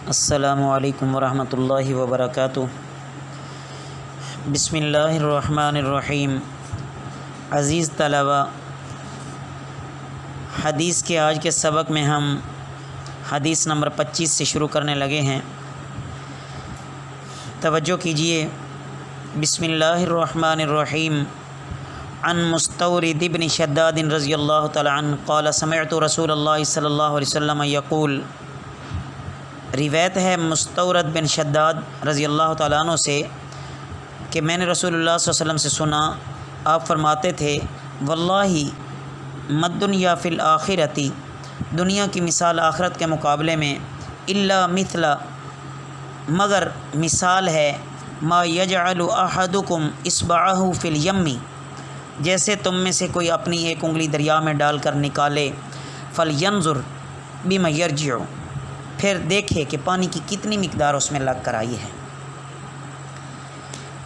السلام علیکم ورحمۃ اللہ وبرکاتہ۔ بسم اللہ الرحمن الرحیم۔ عزیز طلبہ، حدیث کے آج کے سبق میں ہم حدیث نمبر 25 سے شروع کرنے لگے ہیں۔ توجہ کیجیے۔ بسم اللہ الرحمن الرحیم۔ عن مستورد بن شداد رضی اللہ تعالی عنہ قال سمعت رسول اللہ صلی اللہ علیہ وسلم یقول۔ روایت ہے مستورد بن شداد رضی اللہ تعالیٰ عنہ سے کہ میں نے رسول اللہ صلی اللہ علیہ وسلم سے سنا، آپ فرماتے تھے واللہ مد دنیا فی الآخرتی، دنیا کی مثال آخرت کے مقابلے میں الا مثل، مگر مثال ہے ما یجعل احدکم اصبعہ فی الیم، جیسے تم میں سے کوئی اپنی ایک انگلی دریا میں ڈال کر نکالے، فلینظر بما یرجع، پھر دیکھے کہ پانی کی کتنی مقدار اس میں لگ کر آئی ہے۔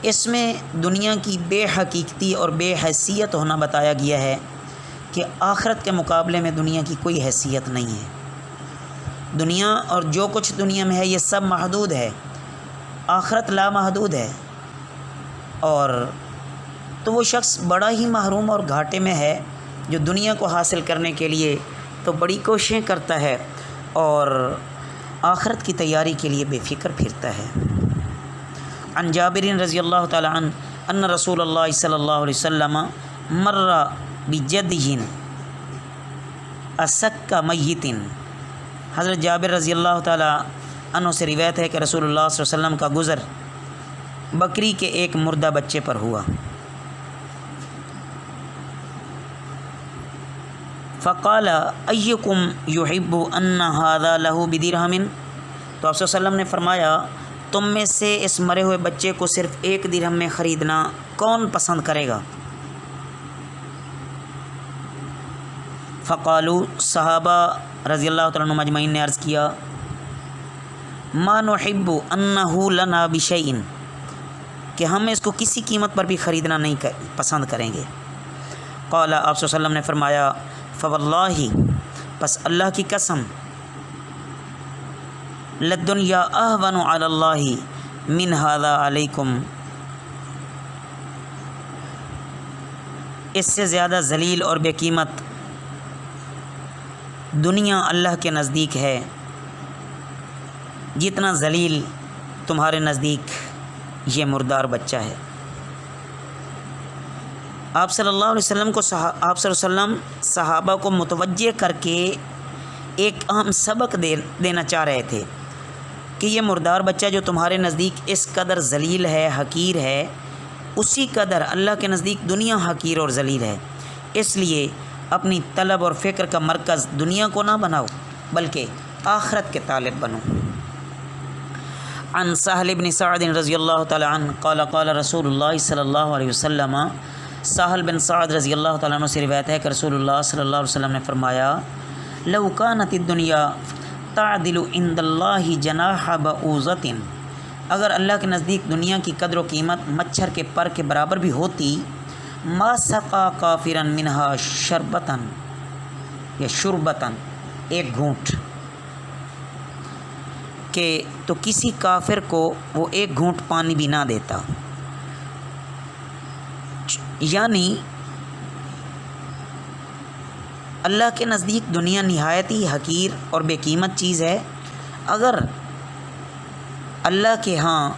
اس میں دنیا کی بے حقیقتی اور بے حیثیت ہونا بتایا گیا ہے کہ آخرت کے مقابلے میں دنیا کی کوئی حیثیت نہیں ہے۔ دنیا اور جو کچھ دنیا میں ہے یہ سب محدود ہے، آخرت لامحدود ہے، اور تو وہ شخص بڑا ہی محروم اور گھاٹے میں ہے جو دنیا کو حاصل کرنے کے لیے تو بڑی کوششیں کرتا ہے اور آخرت کی تیاری کے لیے بے فکر پھرتا ہے۔ عن جابر رضی اللہ تعالی عنہ ان رسول اللہ صلی اللہ علیہ وسلم مر بجدہ اسک میت، حضرت جابر رضی اللہ تعالی عنہ سے روایت ہے کہ رسول اللہ صلی اللہ علیہ وسلم کا گزر بکری کے ایک مردہ بچے پر ہوا۔ فقال ایکم یحب ان ھذا لہ بدرہم، تو آپ صلی اللہ علیہ وسلم نے فرمایا تم میں سے اس مرے ہوئے بچے کو صرف 1 درہم میں خریدنا کون پسند کرے گا؟ فقالوا، صحابہ رضی اللہ تعالیٰ عنہم اجمعین نے عرض کیا ما نحب انہ لنا بشیء، کہ ہم اس کو کسی قیمت پر بھی خریدنا نہیں پسند کریں گے۔ قال، آپ صلی اللہ علیہ وسلم نے فرمایا فواللہ، پس اللہ کی قسم، للدنیا اہون علی اللہ من ھذا علیکم، اس سے زیادہ ذلیل اور بے قیمت دنیا اللہ کے نزدیک ہے جتنا ذلیل تمہارے نزدیک یہ مردار بچہ ہے۔ آپ صلی اللہ علیہ وسلم کو آپ صلی اللہ علیہ وسلم صحابہ کو متوجہ کر کے ایک اہم سبق دینا چاہ رہے تھے کہ یہ مردار بچہ جو تمہارے نزدیک اس قدر ذلیل ہے، حقیر ہے، اسی قدر اللہ کے نزدیک دنیا حقیر اور ذلیل ہے، اس لیے اپنی طلب اور فکر کا مرکز دنیا کو نہ بناؤ بلکہ آخرت کے طالب بنو۔ عن سہل بن سعد رضی اللہ تعالی عنہ قال قال رسول اللہ صلی اللہ علیہ وسلم، سہل بن سعد رضی اللہ تعالیٰ عنہ سے روایت ہے کہ رسول اللہ صلی اللہ علیہ وسلم نے فرمایا لو کانت الدنیا تعدل عند اللہ جناح بعوضۃ، اگر اللہ کے نزدیک دنیا کی قدر و قیمت مچھر کے پر کے برابر بھی ہوتی، ما سقا کافرا منہا شربتن یا شربتن، ایک گھونٹ، کہ تو کسی کافر کو وہ ایک گھونٹ پانی بھی نہ دیتا۔ یعنی اللہ کے نزدیک دنیا نہایت ہی حقیر اور بے قیمت چیز ہے، اگر اللہ کے ہاں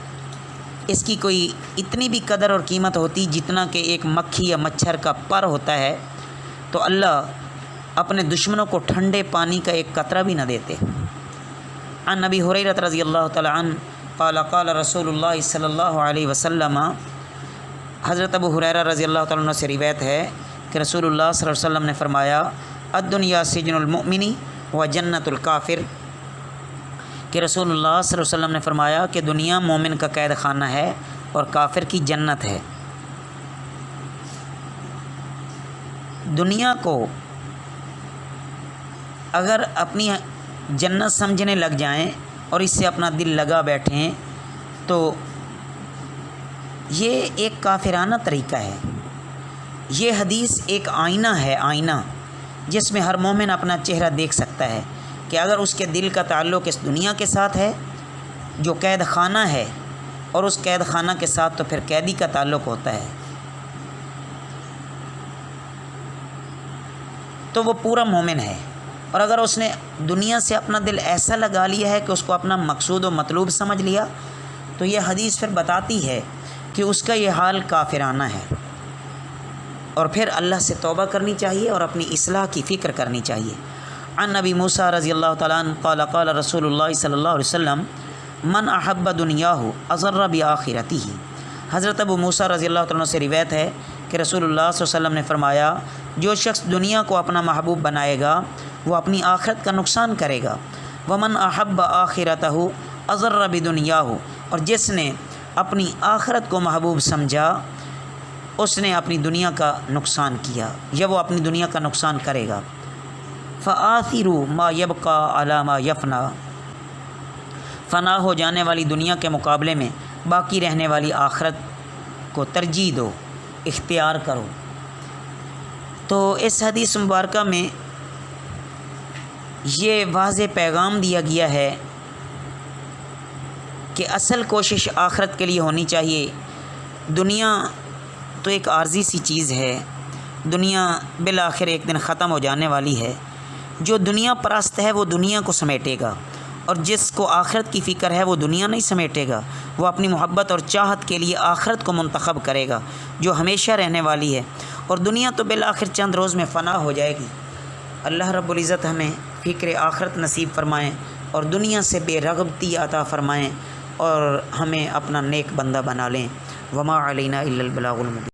اس کی کوئی اتنی بھی قدر اور قیمت ہوتی جتنا کہ ایک مکھی یا مچھر کا پر ہوتا ہے تو اللہ اپنے دشمنوں کو ٹھنڈے پانی کا ایک قطرہ بھی نہ دیتے۔ عن ابی ہریرہ رضی اللہ تعالی عنہ قال قال رسول اللہ صلی اللہ علیہ وسلم، حضرت ابو ہریرہ رضی اللہ تعالیٰ عنہ سے روایت ہے کہ رسول اللہ صلی اللہ علیہ وسلم نے فرمایا الدنیا سجن المؤمن و جنت الکافر، کہ رسول اللہ صلی اللہ علیہ وسلم نے فرمایا کہ دنیا مومن کا قید خانہ ہے اور کافر کی جنت ہے۔ دنیا کو اگر اپنی جنت سمجھنے لگ جائیں اور اس سے اپنا دل لگا بیٹھیں تو یہ ایک کافرانہ طریقہ ہے۔ یہ حدیث ایک آئینہ ہے، آئینہ جس میں ہر مومن اپنا چہرہ دیکھ سکتا ہے کہ اگر اس کے دل کا تعلق اس دنیا کے ساتھ ہے جو قید خانہ ہے اور اس قید خانہ کے ساتھ تو پھر قیدی کا تعلق ہوتا ہے، تو وہ پورا مومن ہے۔ اور اگر اس نے دنیا سے اپنا دل ایسا لگا لیا ہے کہ اس کو اپنا مقصود و مطلوب سمجھ لیا، تو یہ حدیث پھر بتاتی ہے کہ اس کا یہ حال کافرانہ ہے، اور پھر اللہ سے توبہ کرنی چاہیے اور اپنی اصلاح کی فکر کرنی چاہیے۔ عن نبی موسیٰ رضی اللہ تعالیٰ عنہ قال قال رسول اللہ صلی اللہ علیہ وسلم من احب دنیاہ اضر بآخرتہ۔ حضرت ابو موسیٰ رضی اللہ تعالیٰ عنہ سے روایت ہے کہ رسول اللہ صلی اللہ علیہ وسلم نے فرمایا، جو شخص دنیا کو اپنا محبوب بنائے گا وہ اپنی آخرت کا نقصان کرے گا۔ ومن احب آخرتہ اضر بدنیاہ، اور جس نے اپنی آخرت کو محبوب سمجھا اس نے اپنی دنیا کا نقصان کیا، یا وہ اپنی دنیا کا نقصان کرے گا۔ فآثروا ما یبقى علی ما یفنا، فنا ہو جانے والی دنیا کے مقابلے میں باقی رہنے والی آخرت کو ترجیح دو، اختیار کرو۔ تو اس حدیث مبارکہ میں یہ واضح پیغام دیا گیا ہے کہ اصل کوشش آخرت کے لیے ہونی چاہیے۔ دنیا تو ایک عارضی سی چیز ہے، دنیا بالآخر ایک دن ختم ہو جانے والی ہے۔ جو دنیا پرست ہے وہ دنیا کو سمیٹے گا، اور جس کو آخرت کی فکر ہے وہ دنیا نہیں سمیٹے گا، وہ اپنی محبت اور چاہت کے لیے آخرت کو منتخب کرے گا جو ہمیشہ رہنے والی ہے، اور دنیا تو بالآخر چند روز میں فنا ہو جائے گی۔ اللہ رب العزت ہمیں فکر آخرت نصیب فرمائیں اور دنیا سے بے رغبتی عطا فرمائیں، اور ہمیں اپنا نیک بندہ بنا لیں۔ وما علینا الا البلاغ المبین۔